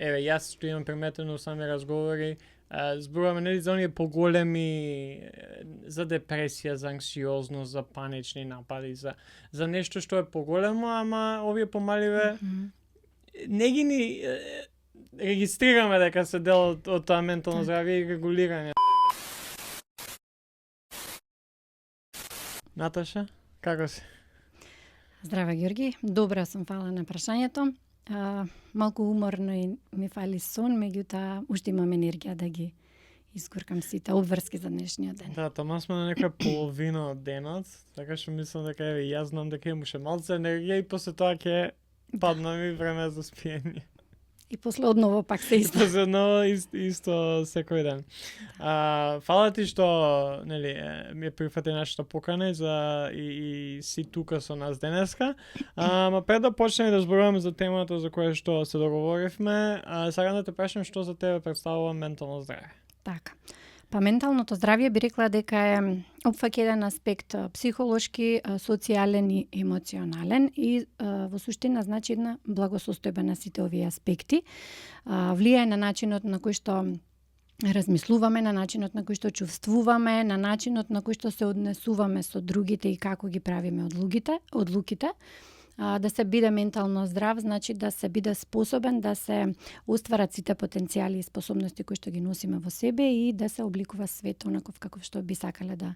еве, јас што имам приметено сами разговори, зборуваме нели за оние поголеми, за депресија, за анксиозност, за панични напади, за нешто што е поголемо, ама овие помаливе не ги ни регистрираме дека се дел од тоа ментално здравје и регулирање. Наташа, како си? Здраве, Георги. Добра сум, фала на прашањето. Малку уморно и ми фали сон, меѓутоа уште имам енергија да ги изгуркам сите обврски за днешниот ден. Да, тома сме на некоја половина од денот, така што мислам дека еве јас знам дека имам уште малце енергија и после тоа ќе падна ми време за спиење. И после одново пак се исто. После одново исто секој ден. Фала ти што нели ми прифати нашата покана и си тука со нас денеска. Ама пред да почнеме да зборуваме за темата за која што се договоривме, сакам да те прашам што за тебе представува ментално здравје. Така. Па менталното здравје би рекла дека е опфаќа еден аспект психолошки, социјален и емоционален и во суштина значи една благосостојба на сите овие аспекти. Влијае на начинот на кој што размислуваме, на начинот на кој што чувствуваме, на начинот на кој што се однесуваме со другите и како ги правиме одлуките. Да се биде ментално здрав, значи да се биде способен да се остварат сите потенцијали и способности кои што ги носиме во себе и да се обликува свет онаков каков што би сакале да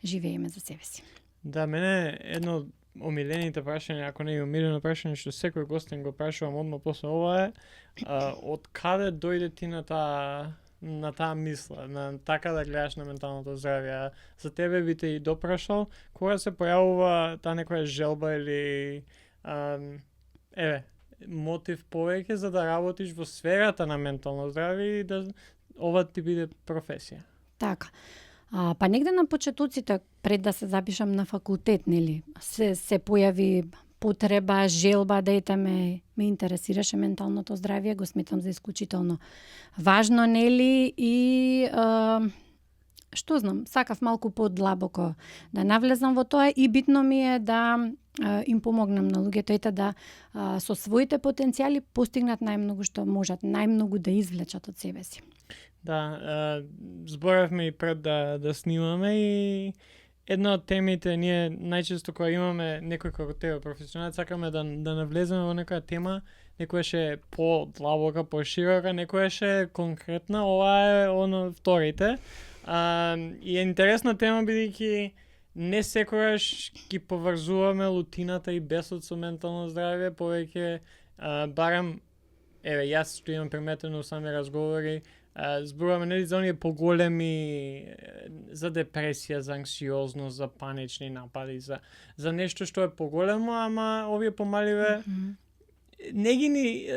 живееме за себе си. Да, мене едно од омилените прашања, ако не е омилено прашање што секој гостин го прашувам одма после ова е, од каде дојде ти на таа мисла, на така да гледаш на менталното здравје? За тебе би те и допрашал кога се појавува таа некоја желба или мотив повеќе за да работиш во сферата на ментално здравје и да ова ти биде професија? Така. Па негде на почетоците, пред да се запишам на факултет, нели, се појави потреба, желба да ме интересираше менталното здравје, го сметам за исклучително важно, нели, и што знам, сакав малку подлабоко да навлезам во тоа и битно ми е да им помогнам на луѓето да со своите потенцијали постигнат најмногу што можат, најмногу да извлечат од себе си. Да, зборавме и пред да снимаме и една од темите ние најчесто кога имаме некој како тебе професионалец, сакаме да навлеземе во некоја тема, некоја е подлабока, поширока, некоја е конкретна, ова е оно вторите. И е интересна тема бидејќи не секогаш ги поврзуваме лутината и бесот со ментално здравје, повеќе барам еве јас што имам приметено сами разговори, зборуваме нели за оние поголеми, за депресија, за анксиозност, за панични напади, за нешто што е поголемо, ама овие помаливе не ги ни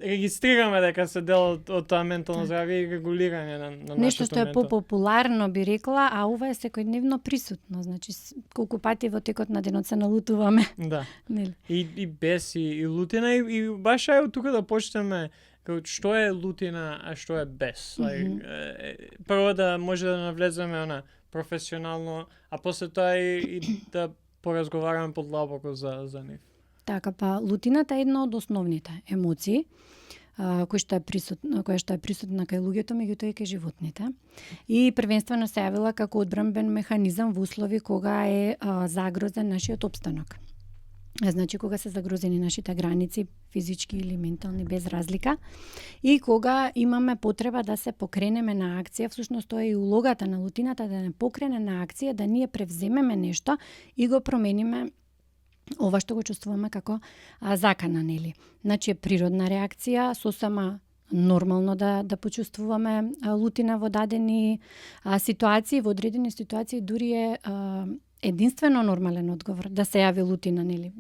регистрираме дека се дел од тоа ментално здравје и регулирање на нашето нешто што е популарно би рекла, а ова е секојдневно присутно, значи колку пати во текот на денот се налутуваме. Да. Нели? И бес и лутина и баш ајде тука да почнеме што е лутина, а што е бес. Прво да може да навлеземе професионално, а после тоа и да поразговараме подлабоко за нив. Така, па лутината е една од основните емоции која што е присутна кај луѓето, меѓутоа и кај животните. И првенствено се јавила како одбранбен механизам во услови кога е загрозен нашиот опстанок. Значи кога се загрозени нашите граници, физички или ментални, без разлика, и кога имаме потреба да се покренеме на акција, всушност тоа е и улогата на лутината да не покрене на акција, да ние превземеме нешто и го промениме ова што го чувствуваме како закана, нели. Значи е природна реакција, сосема нормално да почувствуваме лутина во дадени ситуации, во одредени ситуации дури е единствено нормален одговор да се јави лутина, нели,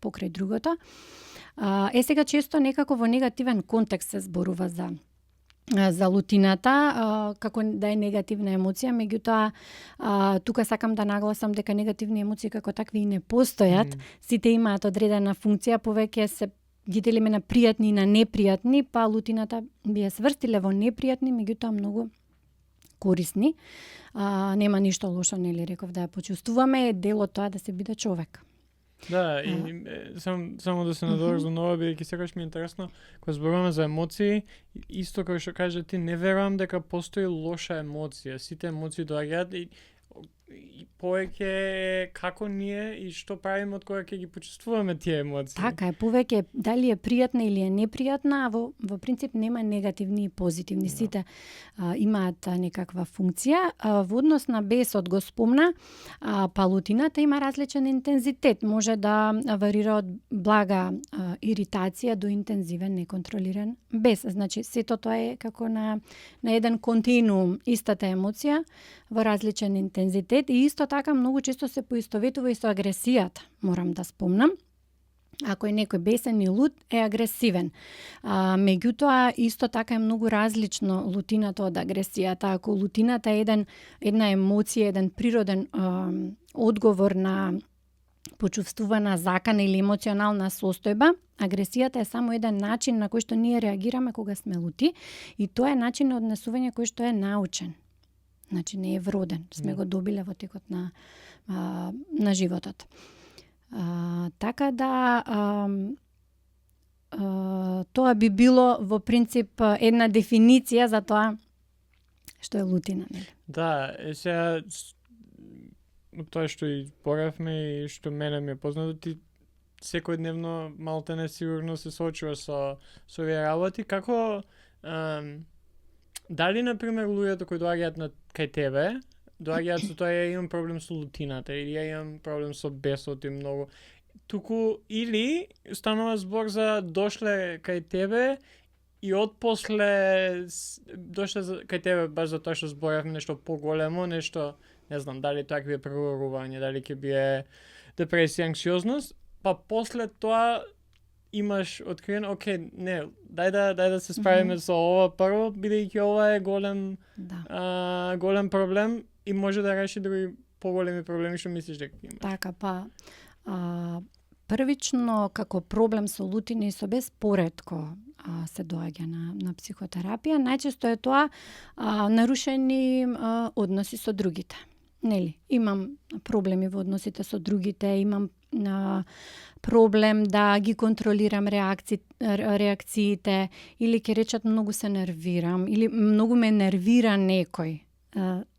покрај другото. Сега често некако во негативен контекст се зборува за лутината, како да е негативна емоција, меѓутоа тука сакам да нагласам дека негативни емоции како такви и не постојат. Сите имаат одредена функција, повеќе се ги делиме на пријатни и на непријатни, па лутината би ја сврстиле во непријатни, меѓутоа многу корисни. Нема ништо лошо, нели, реков, да ја почувствуваме, е дел од тоа да се биде човек. Да, и само да се надоврзам на ова, бидејќи секогаш ми е интересно, кога зборуваме за емоции, исто како што кажа ти, не верувам дека постои лоша емоција. Сите емоции доаѓаат и повеќе како ние и што правиме од кога ќе ги почувствуваме тие емоции. Така е, повеќе дали е пријатна или е непријатна, а во принцип нема негативни и позитивни. Сите имаат некаква функција. Во однос на бесот го спомна, па лутината има различен интензитет. Може да варира од блага иритација до интензивен неконтролиран бес. Значи, сето тоа е како на еден континуум истата емоција во различен интензитет и исто така многу често се поистоветува и со агресијата. Морам да спомнам. Ако е некој бесен и лут, е агресивен. Меѓутоа, исто така е многу различно лутината од агресијата. Ако лутината е една емоција, еден природен одговор на почувствувана закана или емоционална состојба, агресијата е само еден начин на кој што ние реагираме кога сме лути и тоа е начин на однесување кој што е научен. Значи не е вроден, сме го добиле во текот на животот. Така да тоа би било во принцип една дефиниција за тоа што е лутина. Да, сега тоа што и поравме и што мене ми е познато, ти секојдневно малтене сигурно се соочуваш со овие работи. Како дали, например, луѓето кои доаѓаат кај тебе, доаѓаат со тоа, ја имам проблем со лутината, или ја имам проблем со бесот и многу. Туку, или станува збор за дошле кај тебе и отпосле дошле кај тебе баш за тоа што зборавме нешто поголемо, нешто, не знам, дали тоа ќе биде прегорување, дали ќе биде депресија, анксиозност, па после тоа имаш откриено, окей, не, дај да се справиме со ова прво, бидејќи ова е голем проблем и може да реши други поголеми проблеми што мислиш дека имаш. Така, па првично како проблем со лутина и со бес поретко се доаѓа на психотерапија. Најчесто е тоа нарушени односи со другите. Нели, имам проблеми во односите со другите, имам проблем да ги контролирам реакциите, или ќе речат многу се нервирам, или многу ме нервира некој.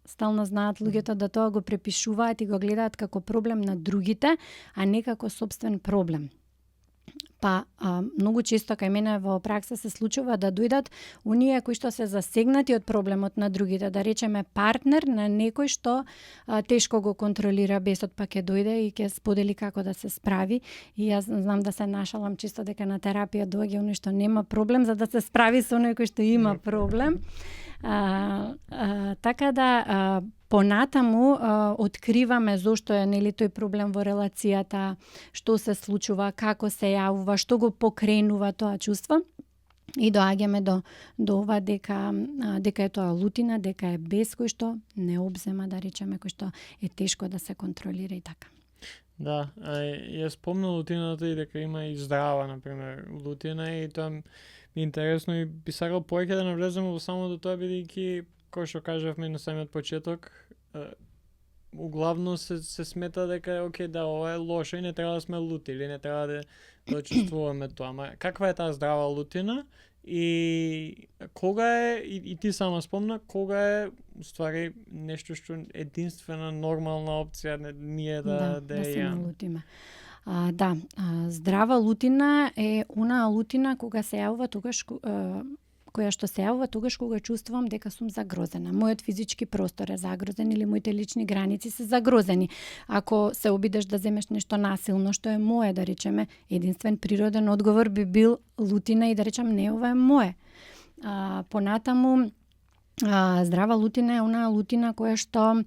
Стално знаат луѓето да тоа го препишуваат и го гледаат како проблем на другите, а не како собствен проблем. Па многу често кај мене во пракса се случува да дојдат оние кои што се засегнати од проблемот на другите, да речеме партнер на некој што тешко го контролира бесот, па ќе дојде и ќе сподели како да се справи. И јас знам да се нашалам чисто дека на терапија доаѓа оној што нема проблем за да се справи со оној кој што има проблем. Така да понатаму откриваме зошто е нели тој проблем во релацијата, што се случува, како се јавува, што го покренува тоа чувство и доаѓаме до ова дека е тоа лутина, дека е бес кој што не обзема, да речеме, кој што е тешко да се контролира и така. Да, ја спомнал лутината и дека има и здрава, например, лутина и тоа ми е интересно и би сакал повеќе да навлеземе во самото тоа, бидејќи кој што кажавме на самиот почеток, углавно се смета дека окей, да, ова е лошо и не треба да сме лути или не треба да чувствуваме тоа. Ама каква е таа здрава лутина и кога е, и ти сама спомна, кога е уствари нешто што единствена нормална опција ние да се налутиме. Здрава лутина е онаа лутина кога се јавува тогаш која што се јавува тогаш кога чувствувам дека сум загрозена. Мојот физички простор е загрозен или моите лични граници се загрозени. Ако се обидеш да земеш нешто насилно што е мое, да речеме, единствен природен одговор би бил лутина и да речам не, ова е мое. Понатаму здрава лутина е онаа лутина која што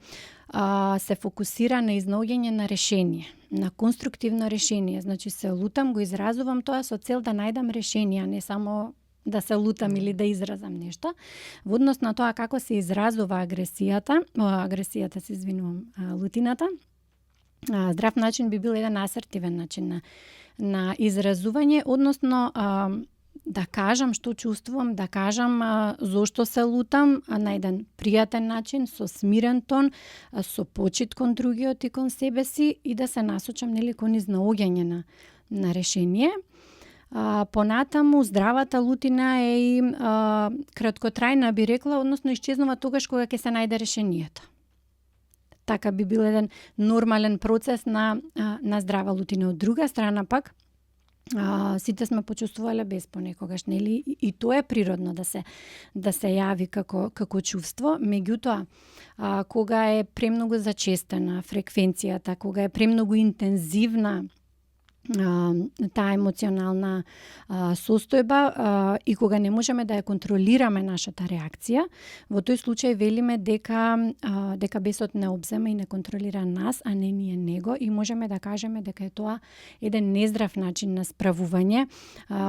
се фокусира на изнаоѓање на решение, на конструктивно решение. Значи се лутам, го изразувам тоа со цел да најдам решение, не само да се лутам или да изразам нешто. Во однос на тоа како се изразува лутината, здрав начин би бил еден асертивен начин на изразување, односно да кажам што чувствувам, да кажам зошто се лутам на еден пријатен начин, со смирен тон, со почит кон другиот и кон себе си и да се насочам нели кон изнаоѓање на решение. Понатаму здравата лутина е и краткотрајна, би рекла, односно исчезнува тогаш кога ќе се најде решението. Така би бил еден нормален процес на здрава лутина. Од друга страна пак, сите сме почувствувале без понекогаш, нели? И тоа е природно да се јави како чувство, меѓутоа кога е премногу зачестена фреквенцијата, кога е премногу интензивна таа емоционална состојба и кога не можеме да ја контролираме нашата реакција, во тој случај велиме дека бесот не обзема и не контролира нас, а не ние него, и можеме да кажеме дека е тоа еден нездрав начин на справување,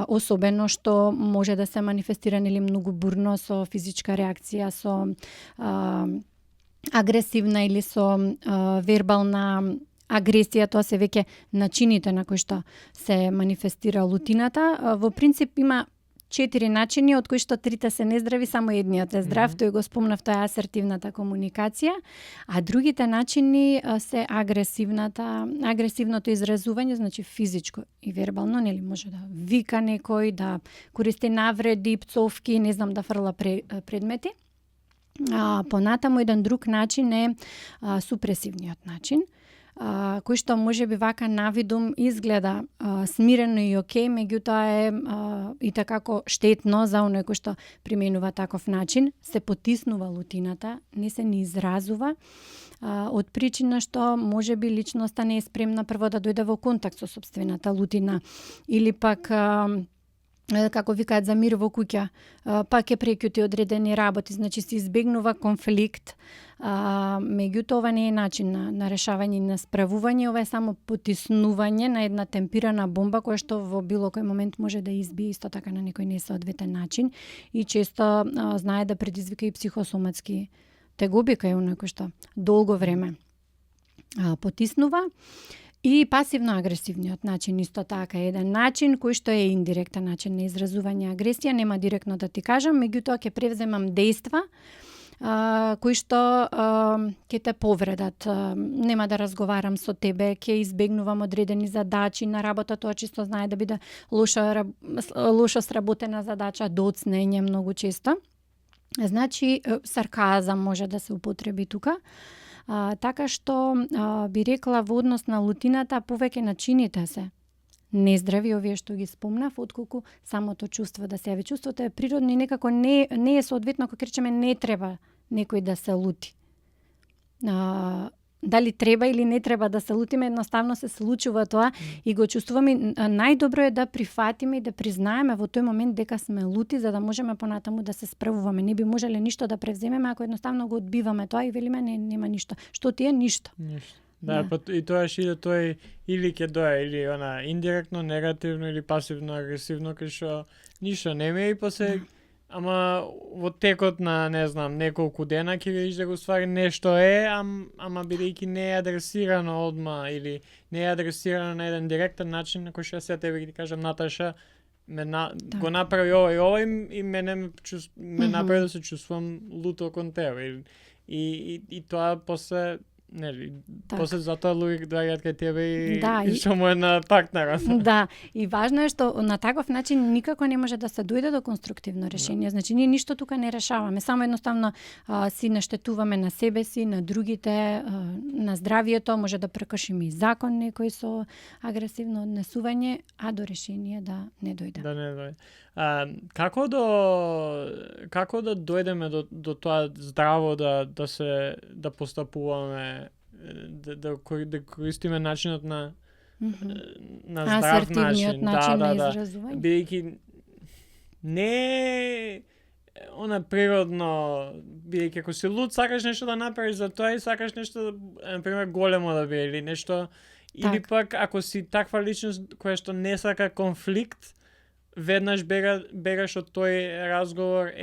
особено што може да се манифестира нели многу бурно со физичка реакција, со агресивна или со вербална агресија. Тоа се веќе начините на кои што се манифестира лутината. Во принцип има 4 начини, од кои што 3 се нездрави, само едниот е здрав, тој го спомнав, тоа е асертивната комуникација, а другите начини се агресивното изразување, значи физичко и вербално, нели може да вика некој, да користи навреди, пцовки, не знам, да фрла предмети. Понатаму еден друг начин е супресивниот начин, кој што може би вака навидум изгледа смирено и окей, меѓутоа е и такако штетно за оној кој што применува таков начин, се потиснува лутината, не се ни изразува, од причина што може би личноста не е спремна прво да дојде во контакт со сопствената лутина, или пак како викаат за мир во куќа, пак е прекјути одредени работи, значи се избегнува конфликт, меѓутоа ова не е начин на решавање и на справување, ова е само потиснување на една темпирана бомба која што во било кој момент може да избие исто така на некој несоодветен начин и често знае да предизвика и психосоматски тегоби кај оној кој што долго време потиснува. И пасивно-агресивниот начин исто така е еден начин кој што е индиректен начин на изразување агресија, нема директно да ти кажам, меѓутоа ќе превземам дејства кои што ќе те повредат. Нема да разговарам со тебе, ќе избегнувам одредени задачи на работа, тоа чисто знае да биде лошо сработена задача, доцнење многу често. Значи, сарказам може да се употреби тука. Така што би рекла во однос на лутината повеќе начините се нездрави, овие што ги спомнав, отколку самото чувство да се јави. Чувството е природно и некако не е соодветно, ако речеме не треба некој да се лути. Дали треба или не треба да се лутиме, едноставно се случува тоа и го чувствуваме. Најдобро е да прифатиме и да признаеме во тој момент дека сме лути, за да можеме понатаму да се справуваме. Не би можеле ништо да превземеме ако едноставно го одбиваме тоа и велиме нема ништо. Што ти е ништо? Ништо. Да, и тоа иде тој или ќе дое или она индиректно, негативно или пасивно агресивно, кај што ништо нема и после ама во текот на, не знам, неколку дена ќе видиш дека уствари нешто е, ама бидејќи не е адресирано одма или не е адресирано на еден директен начин, на кој што сега тебе ќе ти кажам, Наташа, го направи ова и мене ме направи да се чувствувам луто кон тебе. И тоа после нели, после затоа луѓе доаѓаат кај тебе и што му е на партнерот. Да, и важно е што на таков начин никако не може да се дојде до конструктивно решение. Значи ние ништо тука не решаваме, само едноставно си наштетуваме на себе си, на другите, на здравието, може да прекршиме и закон некој со агресивно однесување, а до решение да не дојде. Да не дојде. Како да дојдеме до тоа здраво да постапуваме, да користиме начинот на здрав начин на изразување. Бидејќи не она природно, бидејќи ако си луд, сакаш нешто да направиш за тоа и сакаш нешто, например, големо да биде или нешто, или пак ако си таква личност која што не сака конфликт, веднаш бегаш од тој разговор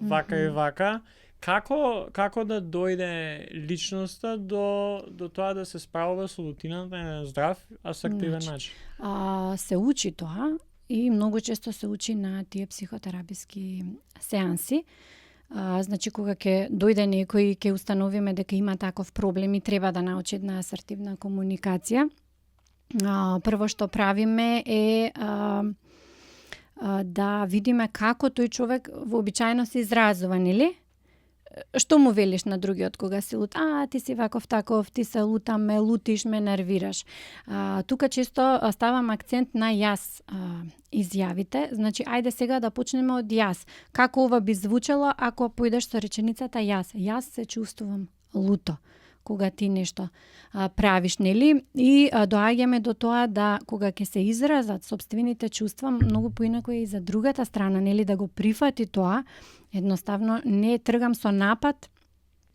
вака и вака. Како да дојде личноста до тоа да се справува со лутината на здрав, асертивен начин? Се учи тоа и многу често се учи на тие психотераписки сеанси. Значи, кога ќе дојде некој и ќе установиме дека има таков проблем и треба да научи на асертивна комуникација, прво што правиме е да видиме како тој човек вообичаено се изразува, нели? Што му велиш на другиот кога си лут? Ти си ваков таков, ти се лута, ме лутиш, ме нервираш. Тука често ставам акцент на јас изјавите. Значи, ајде сега да почнеме од јас. Како ова би звучало ако појдеш со реченицата јас? Јас се чувствувам луто кога ти нешто правиш, нели? И доаѓаме до тоа да кога ќе се изразат собствените чувства, многу поинако е и за другата страна, нели, да го прифати тоа. Едноставно не тргам со напад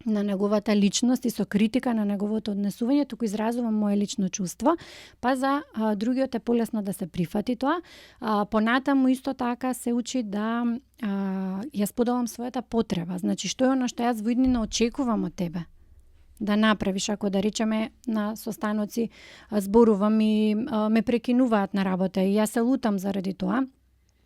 на неговата личност и со критика на неговото однесување, туку изразувам мое лично чувство, па за другиот е полесно да се прифати тоа. Понатаму исто така се учи да ја споделам својата потреба. Значи, што е она што јас во иднина очекувам од тебе да направиш, ако да речеме на состаноци зборувам и ме прекинуваат на работа и јас се лутам заради тоа.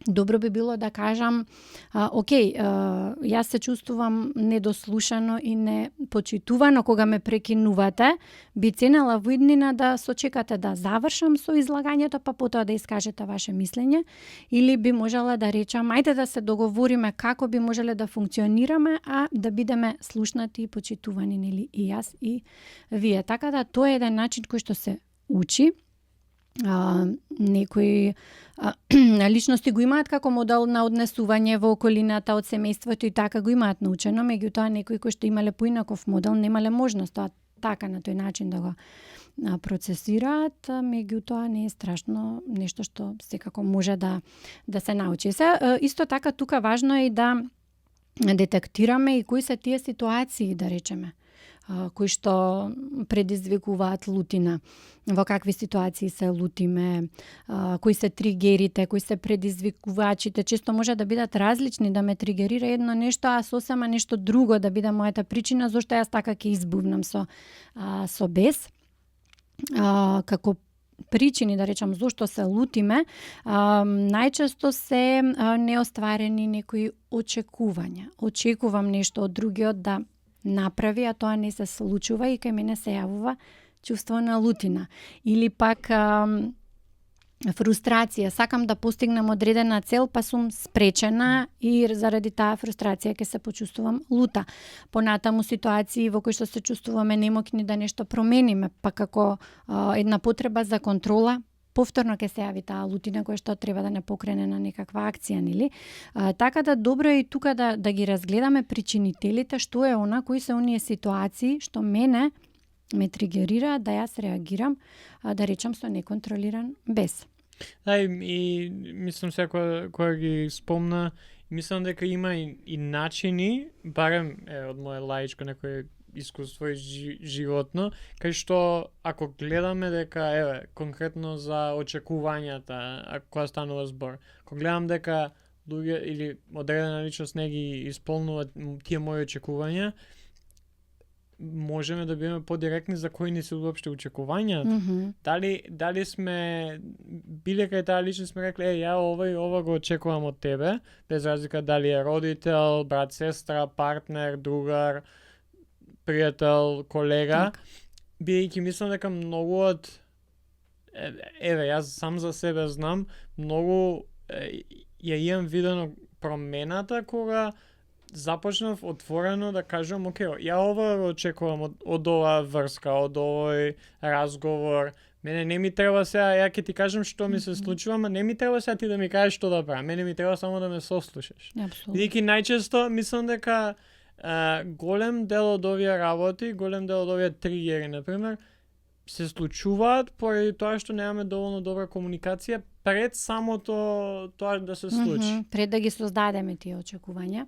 Добро би било да кажам, окей, јас се чувствувам недослушано и непочитувано кога ме прекинувате, би ценела во иднина да сочекате да завршам со излагањето, па потоа да искажете ваше мислење, или би можела да речам, ајде да се договориме како би можеле да функционираме, а да бидеме слушнати и почитувани, нели, и јас и вие. Така да тоа е еден начин кој што се учи. Некои личности го имаат како модел на однесување во околината од семејството и така го имаат научено, меѓутоа некои кои што имале поинаков модел немале можност тоа така на тој начин да го процесираат, меѓутоа не е страшно, нешто што секако може да се научи. Исто така тука важно е и да детектираме и кои се тие ситуации, да речеме, кои што предизвикуваат лутина, во какви ситуации се лутиме, кои се тригерите, кои се предизвикувачите. Често може да бидат различни, да ме тригерира едно нешто, а сосема нешто друго да биде мојата причина зошто јас така ќе избувнам со бес. Како причини, да речам, зошто се лутиме, најчесто се неостварени некои очекувања. Очекувам нешто од другиот да направи, а тоа не се случува и кај мене се јавува чувство на лутина. Или пак фрустрација, сакам да постигнам одредена цел, па сум спречена и заради таа фрустрација ќе се почувствувам лута. Понатаму ситуации во кои што се чувствуваме немокни да нешто промениме, па како една потреба за контрола, повторно ќе се јави таа лутина која што треба да не покрене на некаква акција, нели? Така да добро е и тука да ги разгледаме причинителите, што е она, кои се оние ситуации што мене ме тригерира да јас реагирам, да речам со неконтролиран бес. Да, и мислам сега кога ги спомна, мислам дека има и начини, барем од моје лаичко некој искуство и животно, кај што ако гледаме дека конкретно за очекувањата, кога станува збор, ако гледам дека луѓе или одредена личност не ги исполнува тие мои очекувања, можеме да бидеме подиректни за кои не се уопште очекувањата. Дали сме биле кај таа личност, сме рекле, ја ова го очекувам од тебе, без разлика дали е родител, брат, сестра, партнер, другар, пријател, колега, бидејќи мислам дека многу од јас сам за себе знам, многу ја имам видено промената кога започнав отворено да кажам, окей, ја ова го очекувам од оваа врска, од овој разговор. Мене не ми треба сега, ја ќе ти кажам што ми се случува, ама не ми треба сега ти да ми кажеш што да правам. Мене ми треба само да ме сослушаш. Бидејќи најчесто мислам дека голем дел од овие работи, голем дел од овие тригери, например, се случуваат поради тоа што немаме доволно добра комуникација пред самото тоа да се случи. Пред да ги создадеме тие очекувања.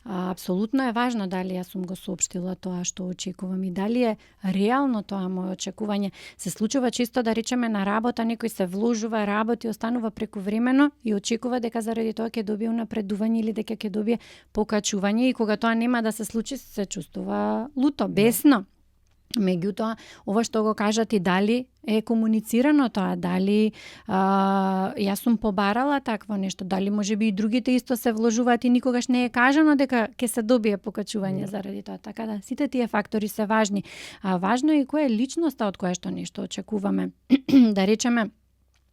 Апсолутно е важно дали јас сум го соопштила тоа што очекувам и дали е реално тоа моје очекување. Се случува чисто да речеме на работа, некој се вложува, работи, останува прекувремено и очекува дека заради тоа ќе добие напредување или дека ќе добие покачување и кога тоа нема да се случи, се чувствува луто, бесно. Меѓутоа, ова што го кажат и дали е комуницирано тоа, дали јас сум побарала такво нешто, дали можеби и другите исто се вложуваат и никогаш не е кажано дека ќе се добие покачување заради тоа. Така да, сите тие фактори се важни. Важно е и која е личноста од која што нешто очекуваме. Да речеме,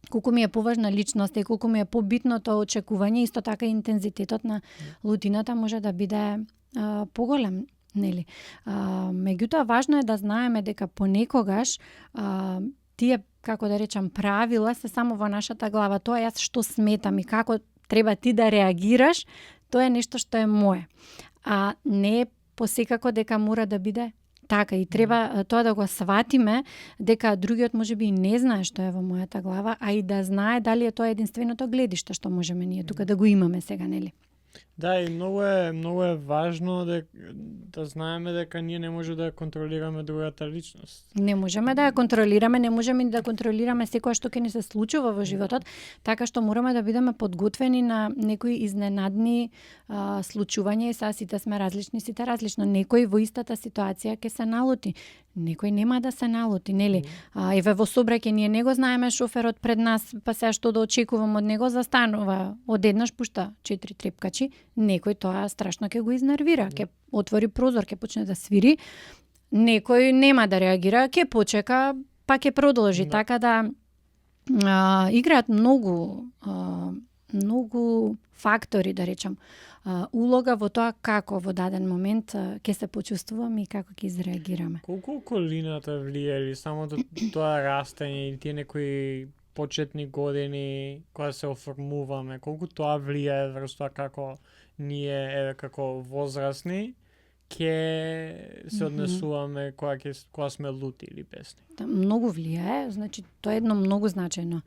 колку ми е поважна личноста и колку ми е побитно тоа очекување, исто така и интензитетот на лутината може да биде поголем. Нели? Меѓутоа, важно е да знаеме дека понекогаш тие, како да речам, правила се само во нашата глава. Тоа јас што сметам и како треба ти да реагираш, тоа е нешто што е мое. А не е посекако дека мора да биде така и треба тоа да го сватиме, дека другиот можеби и не знае што е во мојата глава, а и да знае дали е тоа единственото гледиште што можеме ние тука да го имаме сега, нели? Да, и многу е важно да знаеме дека ние не може да контролираме другата личност. Не можеме да ја контролираме, не можеме да контролираме секоја што ќе ни се случува во животот, така што мораме да бидеме подготвени на некои изненадни случувања и сега сите сме различни, сите различно. Некој во истата ситуација ќе се налути, некој нема да се налути, нели? Еве во сообраќај ние не го знаеме шоферот пред нас, па сега што да очекувам од него, застанува, одеднаш пушта 4 трепкачи, некој тоа страшно ќе го изнервира, ќе отвори прозор, ќе почне да свири, некој нема да реагира, ќе почека, па ќе продолжи, така да играат многу фактори, да речам, улога во тоа како во даден момент ќе се почувствуваме и како ќе изреагираме. Колку околината влие или само тоа растење или тие некои почетни години кога се оформуваме, колку тоа влијае врз тоа како ние како возрастни ќе се однесуваме кога сме лути или бесни. Да, многу влијае, значи тоа е едно многу значајно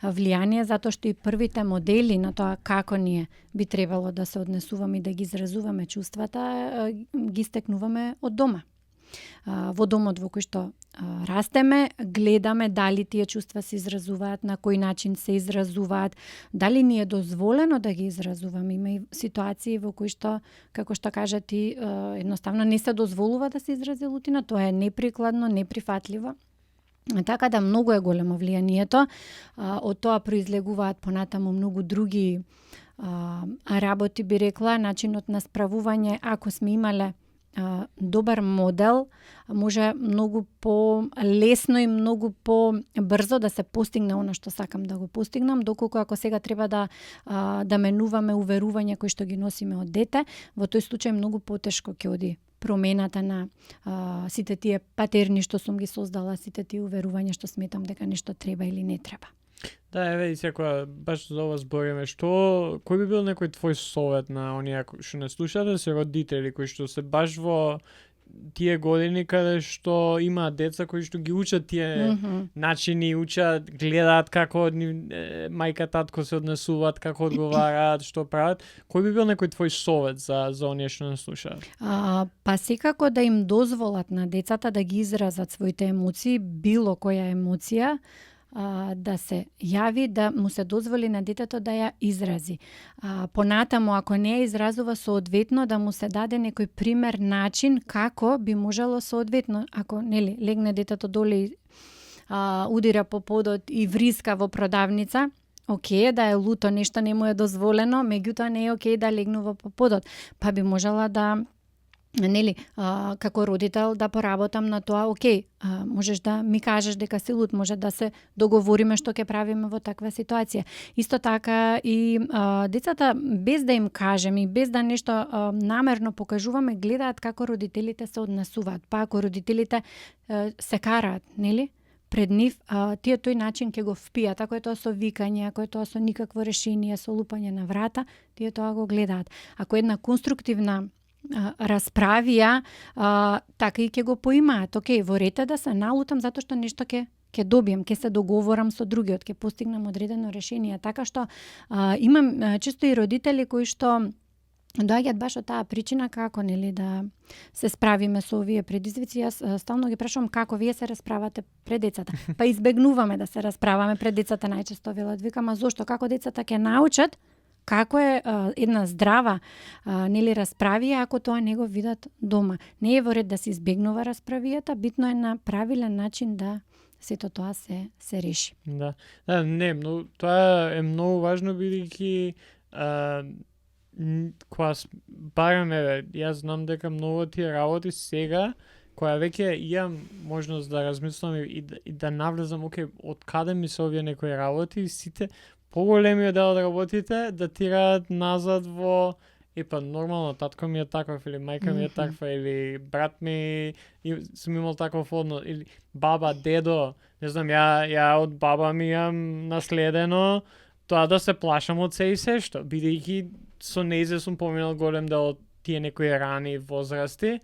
влијание, затоа што и првите модели на тоа како ние би требало да се однесуваме и да ги изразуваме чувствата ги стекнуваме од дома. Во домот во кој што растеме, гледаме дали тие чувства се изразуваат, на кој начин се изразуваат, дали ни е дозволено да ги изразуваме. Има и ситуации во кои што, како што кажа ти, едноставно не се дозволува да се изрази лутина, тоа е неприкладно, неприфатливо. Така да многу е големо влијанието, од тоа произлегуваат понатаму многу други работи, би рекла, начинот на справување, ако сме имале добар модел, може многу по-лесно и многу по-брзо да се постигне оно што сакам да го постигнам, доколку ако сега треба да менуваме уверувања кои што ги носиме од дете, во тој случај многу потешко ќе оди промената на сите тие патерни што сум ги создала, сите тие уверувања што сметам дека нешто треба или не треба. Да, еве и секоја баш за ова збориме, кој би бил некој твој совет на оние што не слушаат, да се родители кои што се баш во тие години каде што има деца кои што ги учат тие начини, учат, гледаат како мајка, татко се однесуваат, како одговараат, што прават. Кој би бил некој твој совет за оние што не слушаат? Па секако да им дозволат на децата да ги изразат своите емоции, било која емоција, да се јави, да му се дозволи на детето да ја изрази. Понатаму, ако не ја изразува соодветно, да му се даде некој пример начин како би можело соодветно, ако нели легне детето доле и удира по подот и вриска во продавница, окей, да е луто, нешто не му е дозволено, меѓутоа не е окей да легнува по подот. Па би можела да нели, како родител да поработам на тоа, окей, можеш да ми кажеш дека си лут, може да се договориме што ќе правиме во таква ситуација. Исто така и децата, без да им кажем и без да нешто намерно покажуваме, гледаат како родителите се однесуваат. Па ако родителите се караат, нели? Пред нив, тие тој начин ќе го впијат, ако е тоа со викање, ако е тоа со никакво решение, со лупање на врата, тие тоа го гледаат. Ако една конструктивна расправија, така и ќе го поимаат. Океј, во ред е да се налутам затоа што нешто ќе добием, ќе се договорам со другиот, ќе постигнам одредено решение. Така што имам често и родители кои што доаѓаат баш од таа причина како нели да се справиме со овие предизвици. Јас стално ги прашувам како вие се расправате пред децата. Па избегнуваме да се расправаме пред децата најчесто велат. Викам, а зошто? Како децата ќе научат како е една здрава нели расправија ако тоа не го видат дома. Не е во ред да се избегнува расправијата, битно е на правилен начин да сето тоа се реши. Да. Да, не, но тоа е многу важно бидејќи кога барем јас знам дека многу од тие работи сега која веќе имам можност да размислам и да навлезам, од каде ми се овие некои работи, сите поголемиот дел од работите датираат назад во нормално татко ми е таков или мајка ми е таква или брат ми сум имал таков однос или баба, дедо, не знам, ја од баба ми имам наследено тоа да се плашам од се и се што, бидејќи со нејзе сум поминал голем дел од тие некои рани возрасти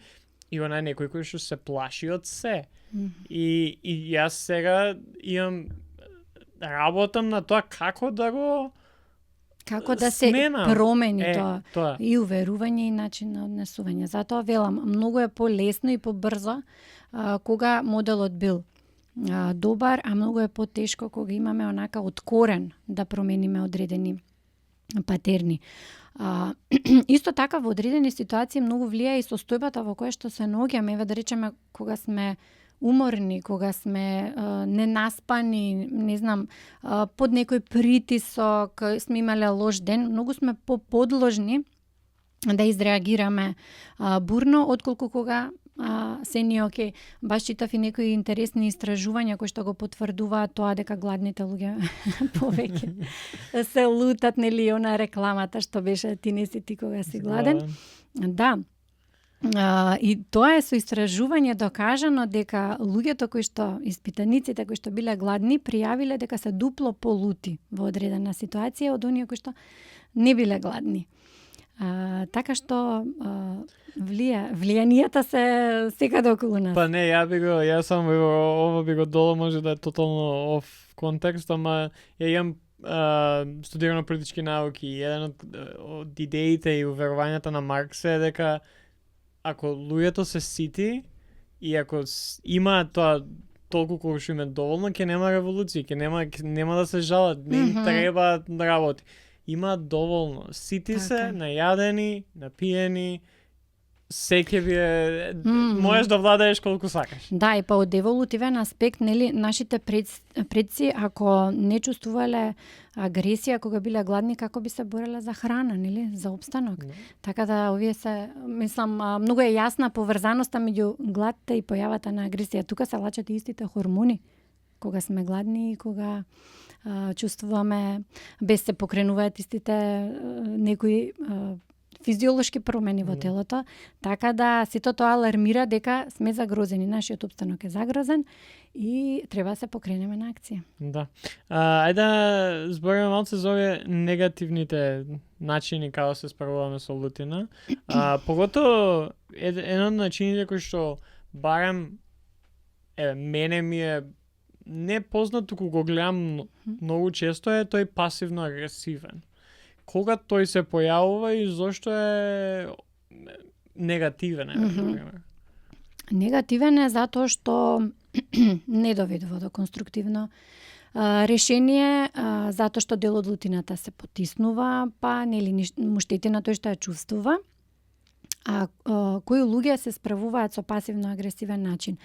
и она е некој кој што се плаши од се. И јас сега имам работам на тоа како да го се промени тоа. И уверување и начин на однесување. Затоа велам, многу е полесно и побрзо кога моделот бил добар, а многу е потешко кога имаме онака од корен да промениме одредени патерни. Исто така во одредени ситуации многу влија и состојбата во која што се наоѓаме, еве да речеме кога сме уморни, кога сме ненаспани, не знам, под некој притисок, сме имале лош ден, многу сме подложни да изреагираме бурно, отколку кога се ни окей. Баш читав и некои интересни истражувања кои што го потврдуваат тоа дека гладните луѓе повеќе се лутат, нели, она рекламата што беше ти не си ти кога си гладен. Да. И тоа е со истражување докажано дека луѓето кои што, испитаниците кои што биле гладни, пријавиле дека се дупло полути во одредена ситуација од оние кои што не биле гладни. Така што влијанијата се секаде околу нас. Па не, јас само ова би го доло, може да е тотално оф контекст, ама ја имам студирано политички науки и еден од идеите и уверувањата на Маркс е дека ако луѓето се сити и ако има тоа толку колку што им е доволно, ќе нема револуција, нема да се жалат, не им треба да работи. Има доволно. Сити се, најадени, напиени, секе ви е, можеш да владееш колку сакаш. Да, и па од еволутивен аспект, нели, нашите предци, ако не чувствувале агресија кога биле гладни, како би се бореле за храна, нели, за опстанок. Така да овие се, мислам, многу е јасна поврзаноста меѓу гладта и појавата на агресија. Тука се лачат и истите хормони кога сме гладни и кога чувствуваме без се покренуваат истите некои физиолошки промени во телото, така да сето тоа алармира дека сме загрозени, нашиот опстанок е загрозен и треба да се покренеме на акција. Да. Ајде да збориме малце за овие негативните начини како се справуваме со лутина. Поготово еден од начините кои што барем мене ми е непознат, туку го гледам многу често е тој пасивно агресивен. Кога тој се појавува и зошто е негативен, например? Негативен е затоа што не доведува до конструктивно решение, затоа што дел од лутината се потиснува, па нели му штети на тој што ја чувствува. Кои луѓе се справуваат со пасивно-агресивен начин?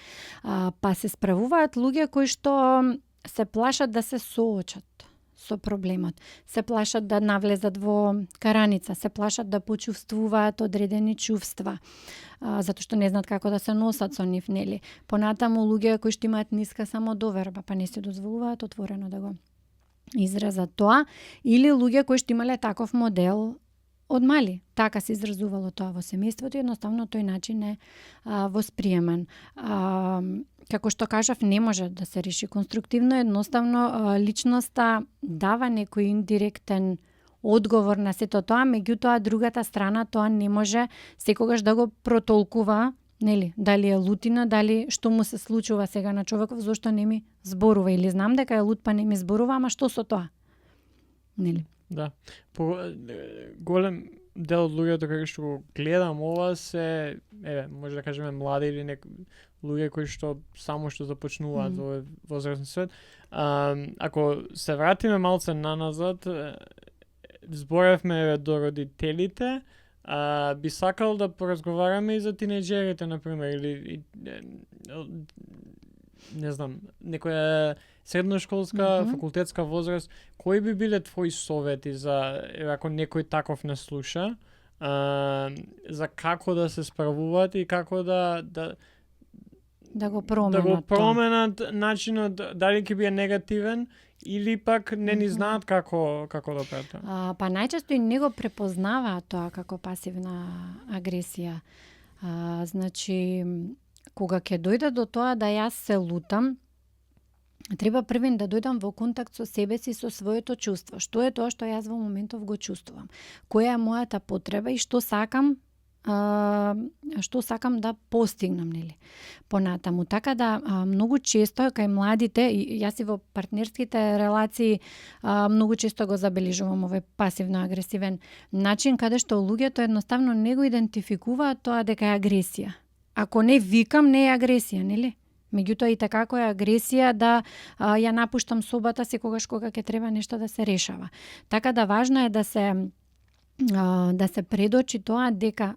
Па се справуваат луѓе кои што се плашат да се соочат со проблемот, се плашат да навлезат во караница, се плашат да почувствуваат одредени чувства, затоа што не знаат како да се носат со нив, нели? Понатаму луѓе кои што имаат ниска самодоверба, па не се дозволуваат отворено да го изразат тоа, или луѓе кои што имале таков модел од мали, така се изразувало тоа во семејството и едноставно тој начин е восприемен. Како што кажав, не може да се реши конструктивно, едноставно личноста дава некој индиректен одговор на сето тоа, меѓутоа другата страна тоа не може секогаш да го протолкува, нели, дали е лутина, дали што му се случува сега на човеков, зошто не ми зборува, или знам дека е лут па не ми зборува, ама што со тоа? Нели? Да. Голем дел од луѓето кои што го гледам ова се, може да кажеме млади или луѓе кои што само што започнуваат во возрастен свет. Ако се вратиме малце наназад, зборевме до родителите, би сакал да поразговараме и за тинеџерите, например, или не знам, некоја средношколска, факултетска возраст, кои би биле твои совети за, ако некој таков не слуша, за како да се справуваат и како да го променат начинот, дали ќе биде негативен или пак не ни знаат како да прават. Па најчесто и не го препознаваат тоа како пасивна агресија. Значи, кога ќе дојде до тоа да јас се лутам, треба првен да дојдам во контакт со себе си, со своето чувство. Што е тоа што јас во моментов го чувствувам? Која е мојата потреба и што сакам да постигнам, нели? Понатаму. Така да многу често кај младите, и јас и во партнерските релации многу често го забележувам овој пасивно-агресивен начин, каде што луѓето едноставно не го идентификуваат тоа дека е агресија. Ако не викам, не е агресија, нели? Меѓутоа и така која е агресија да ја напуштам собата секогаш кога ќе треба нешто да се решава. Така да важно е да се предочи тоа дека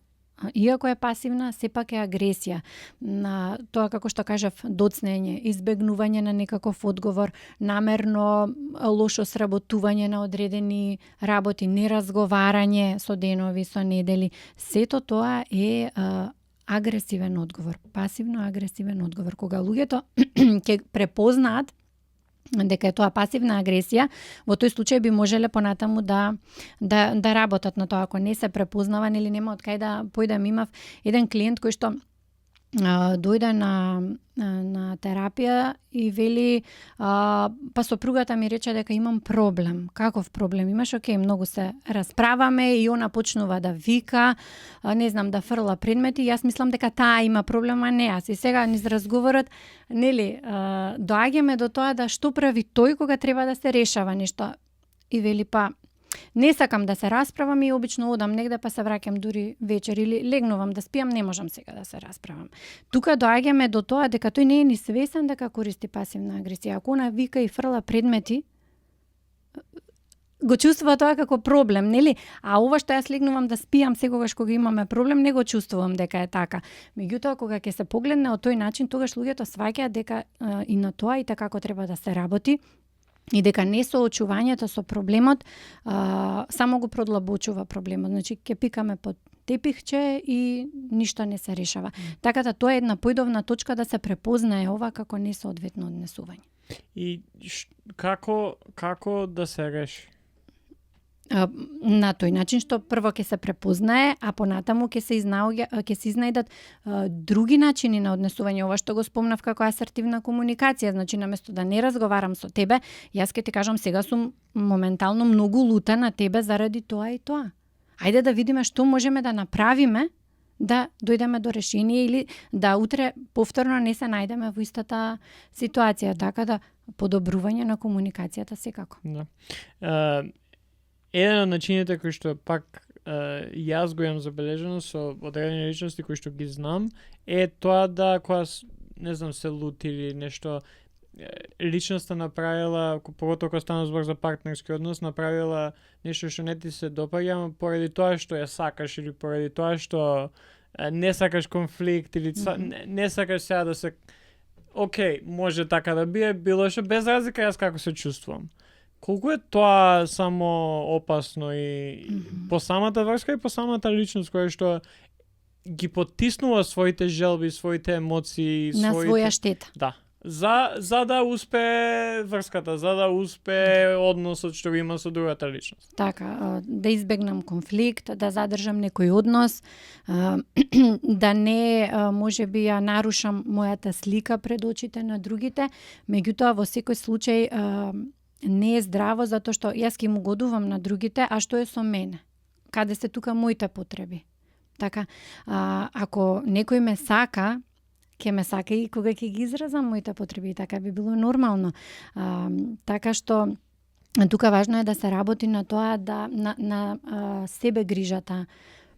иако е пасивна, сепак е агресија. На тоа, како што кажав, доцнење, избегнување на некаков одговор, намерно лошо сработување на одредени работи, неразговарање со денови, со недели. Сето тоа е агресивен одговор, пасивно-агресивен одговор. Кога луѓето ќе препознаат дека е тоа пасивна агресија, во тој случај би можеле понатаму да работат на тоа. Ако не се препознаван или нема од кај да појдам, имав еден клиент кој што дојде на терапија и вели па сопругата ми рече дека имам проблем. Каков проблем имаш? Океј, многу се расправаме и она почнува да вика, не знам, да фрла предмети. Јас мислам дека таа има проблем, а не јас. И сега низ разговорот, нели, доаѓаме до тоа да што прави тој кога треба да се решава нешто. И вели па не сакам да се расправам и обично одам негде па се враќам дури вечер или легнувам да спијам, не можам сега да се расправам. Тука доаѓаме до тоа дека тој не е ни свесен дека користи пасивна агресија. Ако она вика и фрла предмети, го чувствува тоа како проблем, нели? А ова што јас легнувам да спијам секогаш кога имаме проблем, не го чувствувам дека е така. Меѓутоа, кога ќе се погледне од тој начин, тогаш луѓето сваќаат дека и на тоа и така како треба да се работи, и дека не соочувањето со проблемот само го продлабочува проблемот. Значи, ќе пикаме под тепихче и ништо не се решава. Така да тоа е една појдовна точка да се препознае ова како несоодветно однесување. И како да се реши? На тој начин што прво ќе се препознае, а понатаму ќе се изнајдат други начини на однесување. Ова што го спомнав како асертивна комуникација, значи наместо да не разговарам со тебе, јас ќе ти кажам сега сум моментално многу лута на тебе заради тоа и тоа. Ајде да видиме што можеме да направиме да дојдеме до решение или да утре повторно не се најдеме во истата ситуација, така да подобрување на комуникацијата секако. Да. Еден од начините кои што пак јас го имам забележено со одредени личности кои што ги знам е тоа да кога не знам се лути или нешто личноста направила, поготово кога стана збор за партнерски однос, направила нешто што не ти се допаѓа, поради тоа што ја сакаш или поради тоа што не сакаш конфликт или не сакаш сега да се окей, може така да биде, било што без разлика јас како се чувствувам. Колку е тоа само опасно и по самата врска и по самата личност која што ги потиснува своите желби, своите емоции, на своја штета. Да. За да успее врската, за да успее односот што го има со другата личност. Така, да избегнам конфликт, да задржам некој однос, да не можеби ја нарушам мојата слика пред очите на другите, меѓутоа во секој случај не е здраво затоа што јас ќе му годувам на другите, а што е со мене? Каде се тука моите потреби? Така, ако некој ме сака, ќе ме сака и кога ќе ги изразам моите потреби, така би било нормално. Така што тука важно е да се работи на тоа да на себе грижата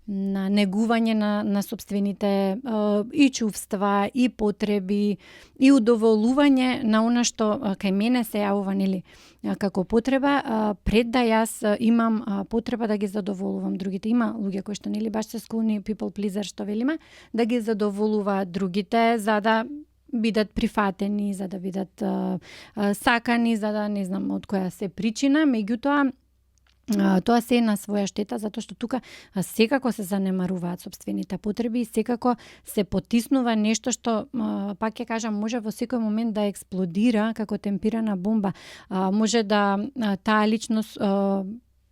негување на собствените и чувства, и потреби, и удоволување на она што кај мене се јавува, нели, како потреба, пред да јас имам потреба да ги задоволувам другите. Има луѓе кои што, нели, баш се склони people pleaser, што велиме, да ги задоволуваат другите за да бидат прифатени, за да бидат сакани, за да не знам од која се причина, меѓутоа тоа се е на своја штета, затоа што тука секако се занемаруваат собствените потреби и секако се потиснува нешто што, пак ќе кажам, може во секој момент да експлодира како темпирана бомба. Може да таа личност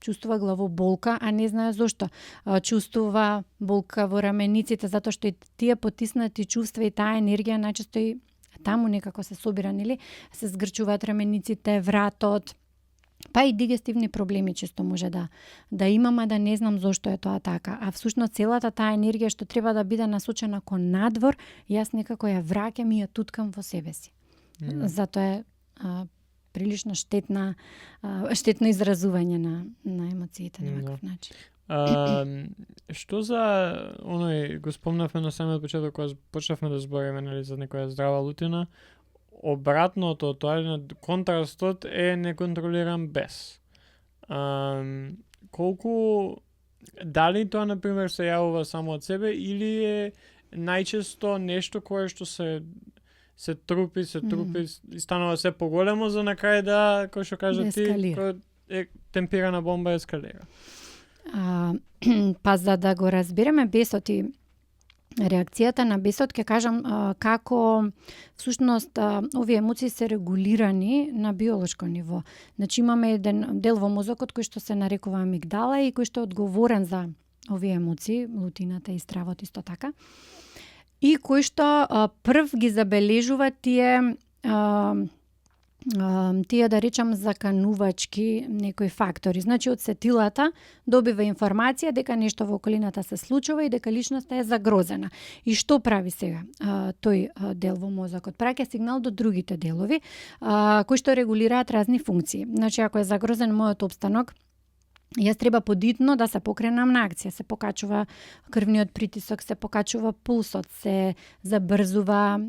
чувствува главоболка, а не знае зошто. Чувствува болка во рамениците, затоа што и тие потиснати чувства и таа енергија најчесто и таму некако се собира, нели? Се згрчуваат рамениците, вратот, па и дигестивни проблеми често може да имам, да не знам зошто е тоа така. А всушност целата таа енергија што треба да биде насочена кон надвор, јас некако ја враќам и ја туткам во себе си. Затоа е прилично штетно изразување на емоциите на ваков начин. Што за оној го спомнавме на самиот почеток кога почнавме да збориме, нели, за некоја здрава лутина, обратното, тоа контрастот е неконтролиран бес. Колку дали тоа на пример се јавува само од себе или е најчесто нешто кое што се трупи и станува се поголемо за на крај да, кој што кажа ти, кој е темпирана бомба ескалира. Па за да го разбереме бесот и реакцијата на бесот, ќе кажам како всушност овие емоции се регулирани на биолошко ниво. Значи имаме еден дел во мозокот кој што се нарекува амигдала и кој што е одговорен за овие емоции, лутината и стравот исто така. И кој што прв ги забележува тие да речам заканувачки некои фактори. Значи од сетилата добива информација дека нешто во околината се случува и дека личноста е загрозена. И што прави сега тој дел во мозокот? Праќа сигнал до другите делови кои што регулираат разни функции. Значи ако е загрозен мојот опстанок, јас треба подитно да се покренам на акција. Се покачува крвниот притисок, се покачува пулсот, се забрзува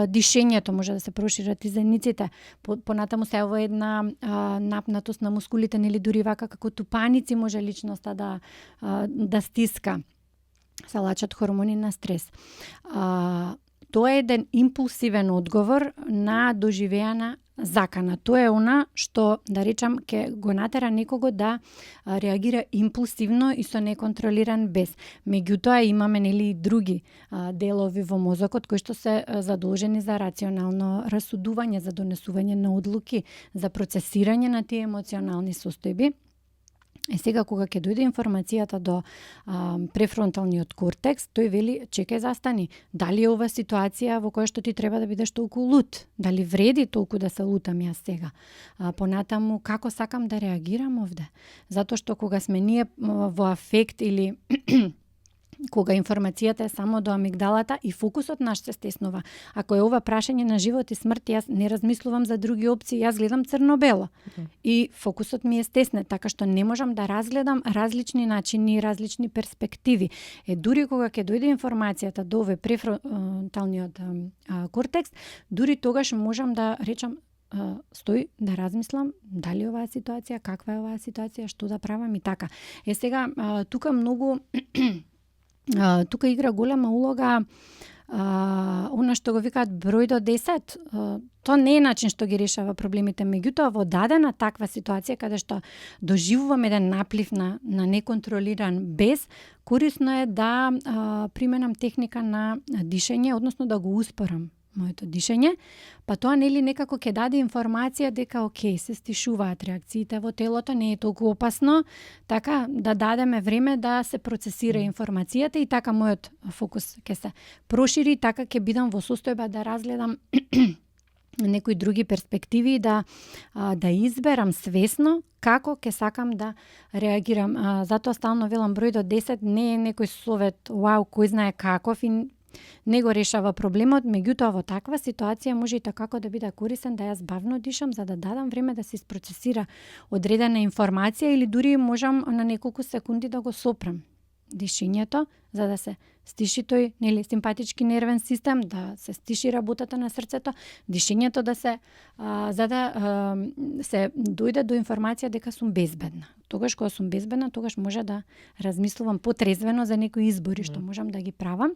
дишењето, може да се прошират и зениците. Понатаму се јавува една напнатост на мускулите, нели дури вака како тупаници може личноста да стиска. Се лачат хормони на стрес. Тоа е еден импулсивен одговор на доживеана закана. Тоа е она што, да речам, ќе го натера некого да реагира импулсивно и со неконтролиран бес. Меѓутоа имаме, нели, и други делови во мозокот кои што се задолжени за рационално расудување, за донесување на одлуки, за процесирање на тие емоционални состојби. Е сега кога ќе дојде информацијата до префронталниот кортекс, тој вели, чекај, застани. Дали е ова ситуација во која што ти треба да бидеш толку лут? Дали вреди толку да се лутам јас сега? Понатаму, како сакам да реагирам овде? Затоа што кога сме ние во афект или кога информацијата е само до амигдалата и фокусот наш се стеснува. Ако е ова прашање на живот и смрт, јас не размислувам за други опции, јас гледам црно-бело. И фокусот ми е стеснет, така што не можам да разгледам различни начини и различни перспективи. Дури кога ќе дојде информацијата до овој префронталниот кортекс, дури тогаш можам да речам стој да размислам дали оваа ситуација, каква е оваа ситуација, што да правам и така. Сега тука многу тука игра голема улога она што го викаат број до 10. Тоа не е начин што ги решава проблемите, меѓутоа во дадена таква ситуација каде што доживувам еден наплив на неконтролиран бес, корисно е да применам техника на дишење, односно да го успорам моето дишење, па тоа нели некако ќе даде информација дека окей, се стишуваат реакциите во телото, не е толку опасно, така да дадеме време да се процесира информацијата и така мојот фокус ќе се прошири, така ќе бидам во состојба да разгледам некои други перспективи, да изберам свесно како ќе сакам да реагирам. Затоа стално велам број до 10 не е некој совет, вау, кој знае каков и не го решава проблемот, меѓутоа во таква ситуација може и такако да биде корисен да јас бавно дишам за да дадам време да се isprocesira одредена информација или дури можам на неколку секунди да го сопрам. дишењето, за да се стиши тој симпатички нервен систем, да се стиши работата на срцето, дишењето да се за да се дојде до информација дека сум безбедна. Тогаш кога сум безбедна, тогаш може да размислувам потрезвено за некои избори што можам да ги правам.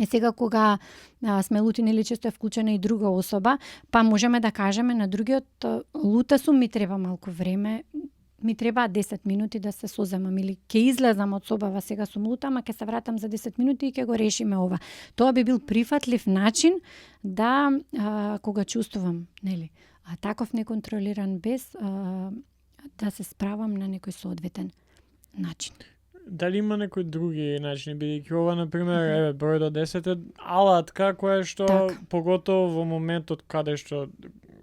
И сега кога сме лути или често е вклучена и друга особа, па можеме да кажеме на другиот лута сум, ми треба малку време, ми треба 10 минути да се соземам или ќе излезам од собава, сега сум лута, ама ќе се вратам за 10 минути и ќе го решиме ова. Тоа би бил прифатлив начин да кога чувствувам, нели, таков неконтролиран бес, да се справам на некој соодветен начин. Дали има некои други начини, бидејќи ова, например, број до 10 е алатка која што поготово во моментот каде што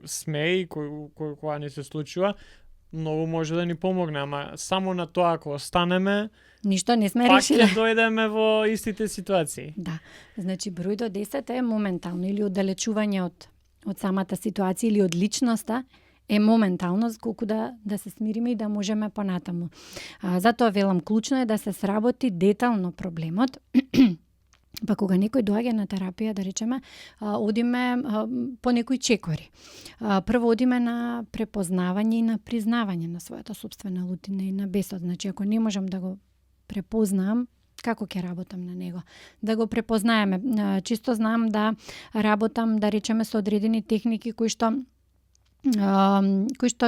сме и кога ни се случува, многу може да ни помогне, ама само на тоа ако останеме, ништо не сме пак решиле. ќе дојдеме во истите ситуации. Да. Значи број до 10 е моментално или оддалечување од самата ситуација или од личноста е моментално, колку да се смириме и да можеме понатаму. Затоа велам, клучно е да се сработи детално проблемот. Па кога некој доаѓа на терапија, да речеме, одиме по некои чекори. Прво одиме на препознавање и на признавање на својата собствена лутина и на бесот. Значи, ако не можам да го препознам, како ќе работам на него? Да го препознаеме. Чисто знам да работам, да речеме, со одредени техники кои што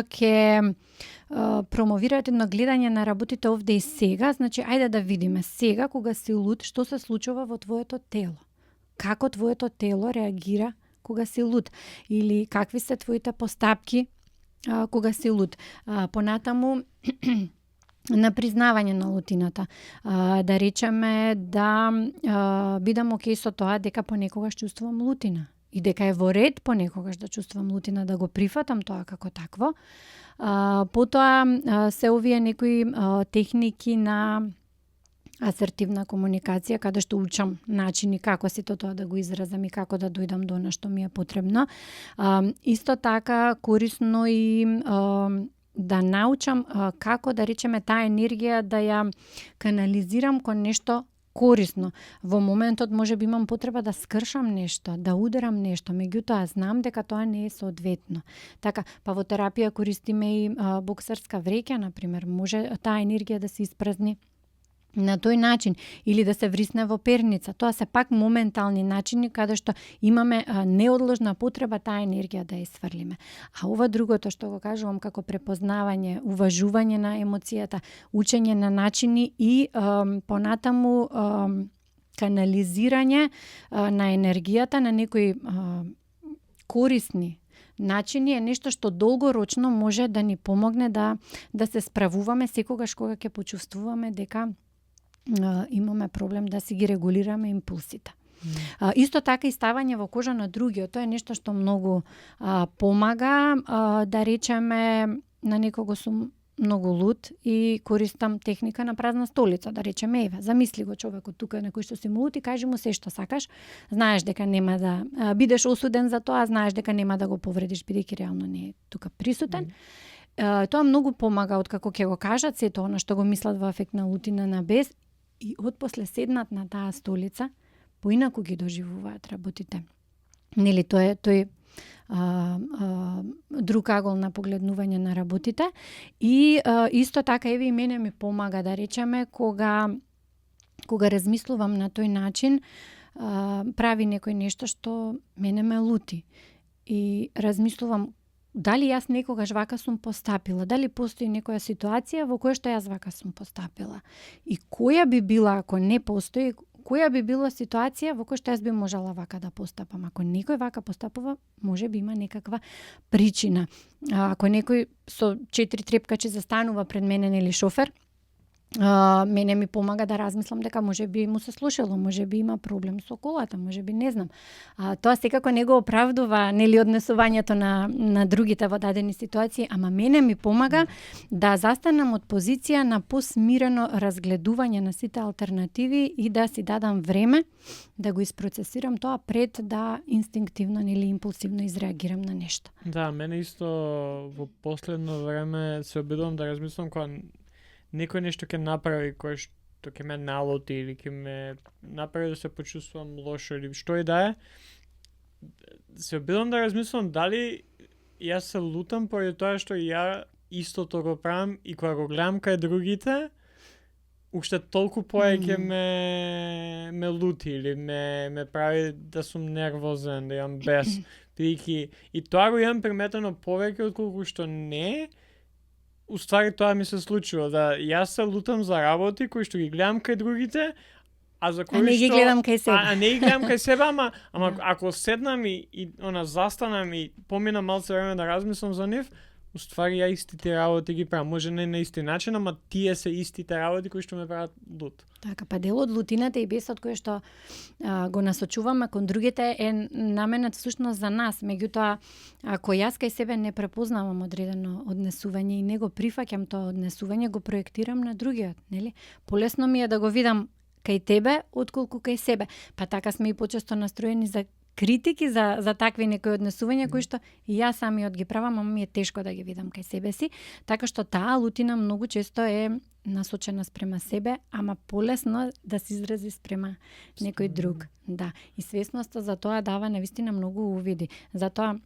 ќе промовираат едно гледање на работите овде и сега. Значи, ајде да видиме сега, кога си луд, што се случува во твоето тело. Како твоето тело реагира кога си луд? Или какви се твоите постапки кога си луд? Понатаму, на признавање на лутината. Да речеме да бидам окей со тоа дека понекогаш чувствувам лутина. И дека е во ред понекогаш да чувствувам лутина, да го прифатам тоа како такво. Потоа се овие некои техники на асертивна комуникација, каде што учам начини како сето тоа да го изразам и како да дојдам до она што ми е потребно. Исто така корисно и да научам како, да речеме, таа енергија да ја канализирам кон нешто корисно. Во моментот може би имам потреба да скршам нешто, да ударам нешто, меѓутоа знам дека тоа не е соодветно. Така, па во терапија користиме и боксерска вреќа, например, може таа енергија да се испразни на тој начин или да се врисне во перница. Тоа се пак моментални начини каде што имаме неодложна потреба таа енергија да ја сврлиме. А ова другото што го кажувам како препознавање, уважување на емоцијата, учење на начини и понатаму канализирање на енергијата на некои корисни начини е нешто што долгорочно може да ни помогне да се справуваме секогаш кога ќе почувствуваме дека имаме проблем да си ги регулираме импулсите. Исто така и ставање во кожа на другиот, тоа е нешто што многу помага, да речеме, на некого сум многу луд и користам техника на празна столица, да речеме, еве, замисли го човекот тука некој што си му луд и кажи му се што сакаш, знаеш дека нема да бидеш осуден за тоа, знаеш дека нема да го повредиш бидејќи реално не е тука присутен. Тоа многу помага откако ќе го кажат сето она што го мислат во ефект на лутина на бес и отпосле седнат на таа столица, поинаку ги доживуваат работите. Нели, тој друг агол на погледнување на работите и исто така еве и мене ми помага, да речеме, кога размислувам на тој начин, прави некој нешто што мене ме лути и размислувам дали јас некогаш вака сум постапила, дали постои некоја ситуација во која што јас вака сум постапила и која би била, ако не постои, која би била ситуација во која што јас би можела вака да постапам. Ако некој вака постапува, може би има некаква причина. Ако некој со 4 трепкачи застанува пред мене или шофер, мене ми помага да размислам дека може би му се слушало, може би има проблем со колата, може би не знам. Тоа секако не го оправдува нели однесувањето на другите во дадени ситуации, ама мене ми помага да застанам од позиција на посмирено разгледување на сите алтернативи и да си дадам време да го isprocesирам тоа пред да инстинктивно или импулсивно изреагирам на нешто. Да, мене исто во последно време се обидувам да размислам кога некој нешто ќе направи што ќе ме налоти или ќе ме направи да се почувствувам лошо или што и да е, се обидам да размислам дали јас се лутам поради тоа што ја истото го правам и кога го гледам кај другите, уште толку повеќе ме лути или ме прави да сум нервозен, да имам бес. Бидејќи и тоа го имам приметено повеќе отколку што не. Уствари тоа ми се случува, да јас се лутам за работи кои што ги гледам кај другите, а за кои не ги гледам кај себе. А не ги гледам кај себе, ама ако седнам и застанам и помина малце време да размислам за нив, уствари ја истите работи ги правам. Може не на исти начин, ама тие се истите работи кои што ме прават лут. Така, па дел од лутината и бесот кој што го насочуваме кон другите е наменет всушност за нас. Меѓутоа, ако јас кај себе не препознавам одредено однесување и не го прифаќам тоа однесување, го проектирам на другиот, нели? Полесно ми е да го видам кај тебе отколку кај себе. Па така сме и почесто настроени за критики за такви некои однесувања кои што и јас самиот ги правам, ама ми е тешко да ги видам кај себе си, така што таа лутина многу често е насочена спрема себе, ама полесно да се изрази спрема некој друг. Да, и свесноста за тоа дава навистина многу увиди. Затоа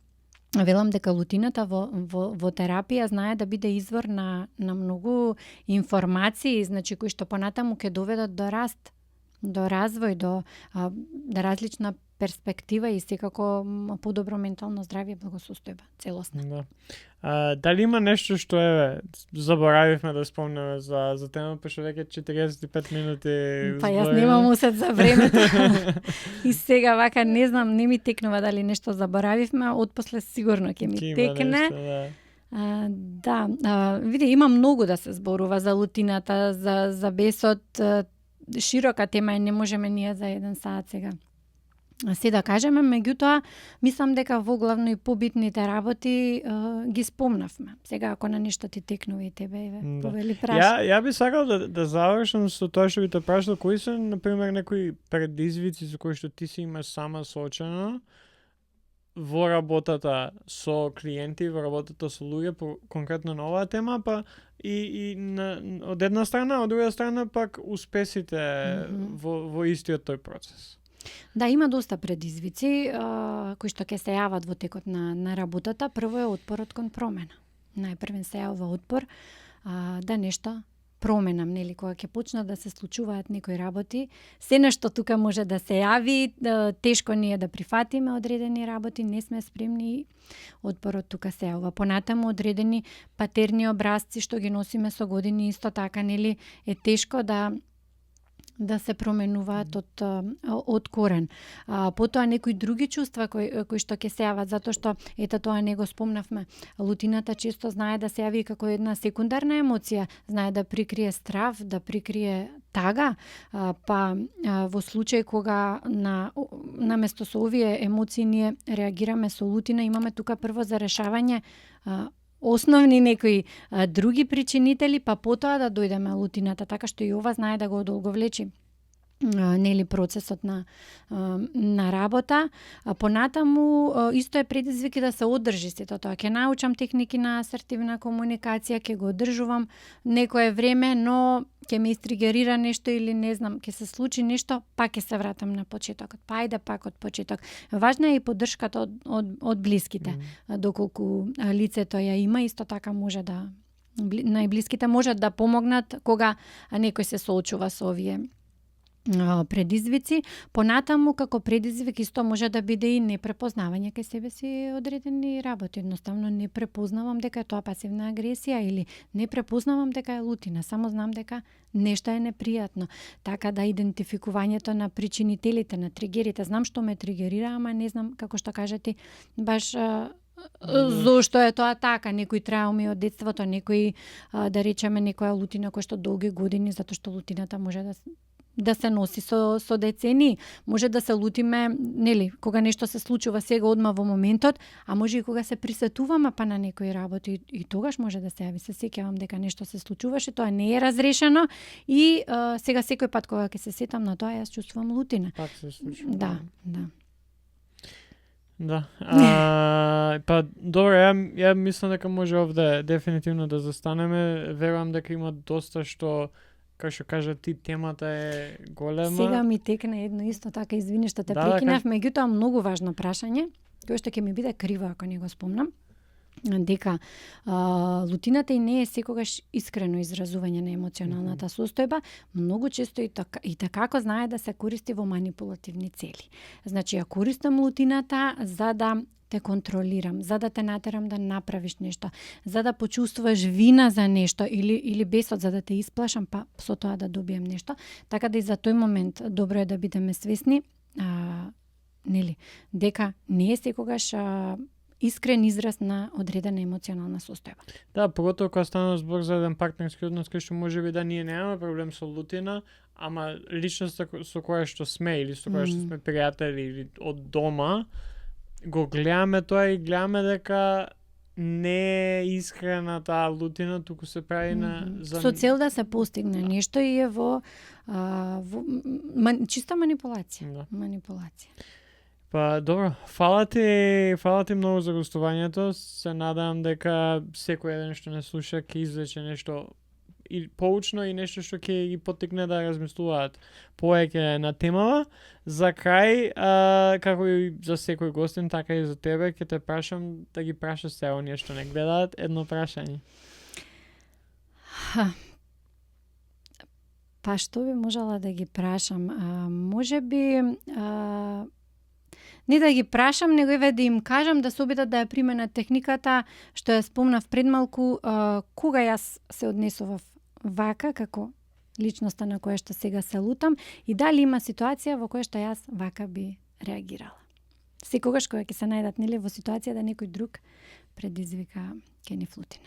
велам дека лутината во терапија знае да биде извор на многу информации, значи кои што понатаму ќе доведат до раст, до развој, до различна перспектива и секако подобро ментално здравје, благосостојба, целосна. Да. Дали има нешто што заборавивме да спомнеме за тема, пошто веќе 45 минути Па јас немам усет за времето. И сега вака не знам, не ми текнува дали нешто заборавивме, отпосле сигурно ќе ми текне. Види, има многу да се зборува за лутината, за бесот, широка тема е, не можеме ние за еден саат сега се да кажеме, меѓутоа мислам дека во главно и побитните работи ги спомнавме. Сега ако на нешто ти текнува и тебе, повели праша. Ја би сакал да завршам со тоа што би те прашал, кои се на пример некои предизвици со кои што ти си имаш сама соочено во работата со клиенти, во работата со луѓе, конкретно на оваа тема, па и од една страна, од друга страна пак успесите во истиот тој процес. Да, има доста предизвици кои што ќе се јават во текот на работата. Прво е отпорот кон промена. Најпрвен се јавува отпор да нешто променам, нели, кога ќе почнат да се случуваат некои работи, се нешто тука може да се јави, тешко ни е да прифатиме одредени работи, не сме спремни, отпорот тука се јавува. Понатаму одредени патерни образци што ги носиме со години, исто така, нели, е тешко да се променуваат од корен. Потоа некои други чувства кои што ќе се јават, затоа што ето тоа не го спомнавме. Лутината често знае да се јави како една секундарна емоција, знае да прикрие страв, да прикрие тага, па во случај кога наместо со овие емоции ние реагираме со лутина, имаме тука прво за решавање основни некои други причинители, па потоа да дојдеме лутината, така што и ова знае да го одолговлечи нели процесот на работа. Понатаму исто е предизвик да се одржи сето тоа. Ќе научам техники на асертивна комуникација, ќе го одржувам некое време, но ќе ме истригерира нешто или не знам, ќе се случи нешто, пак ќе се вратам на почетокот. Па ајде пак од почеток. Важна е и поддршката од блиските. Доколку лицето ја има, исто така може да најблиските можат да помогнат кога некој се соочува со овие предизвици. Понатаму како предизвик исто може да биде и непрепознавање кај себе си одредени работи. Едноставно не препознавам дека е тоа пасивна агресија или не препознавам дека е лутина, само знам дека нешто е непријатно. Така да идентификувањето на причинителите, на тригерите, знам што ме тригерира, ама не знам како што кажете баш зошто е тоа така, некои трауми од детството, некои да речеме некоја лутина која што долги години, затоа што лутината може да се носи со децени. Може да се лутиме, нели, кога нешто се случува сега одма во моментот, а може и кога се присетуваме па на некои работи и тогаш може да се јави. Се сеќавам дека нешто се случуваше, тоа не е разрешено и сега секој пат кога ќе се сетам на тоа, јас чувствувам лутина. Пак се случува. Да. Да. Па добро, ја мислам дека може овде дефинитивно да застанеме. Верувам дека има доста што како што кажа ти, темата е голема. Сега ми текна едно исто така, извини што те Да, прекинав, меѓутоа многу важно прашање, кое што ќе ми биде криво ако не го спомнам, дека лутината и не е секогаш искрено изразување на емоционалната состојба, многу често и така знае да се користи во манипулативни цели. Значи, ја користам лутината за да те контролирам, за да те натерам да направиш нешто, за да почувствуваш вина за нешто или бесот за да те исплашам, па со тоа да добием нешто. Така да и за тој момент добро е да бидеме свесни, нели, дека не е секогаш искрен израз на одредена емоционална состојба. Да, поготово кога стана збор за еден партнерски однос кај што можеби да ние немаме проблем со лутина, ама личноста со која што сме или со која што сме пријатели или од дома, го гледаме тоа и гледаме дека не е искрена таа лутина, туку се прави со цел да се постигне нешто и е во чиста манипулација. Да. Манипулација. Па добро, фала ти многу за гостувањето. Се надевам дека секој еден што не слуша ќе извлече нешто и поучно и нешто што ќе ги поттикне да размислуваат повеќе на темава. За крај, како и за секој гостин, така и за тебе, ќе те прашам да ги прашаш се оние што не гледаат едно прашање. Па што би можела да ги прашам? Можеби не да ги прашам, него еве да им кажам да се обидат да ја применат техниката што ја спомнав предмалку, кога јас се однесував вака како личноста на која што сега се лутам и дали има ситуација во која што јас вака би реагирала. Секогаш кога ќе се најдат нели во ситуација да некој друг предизвика ке ни флутина.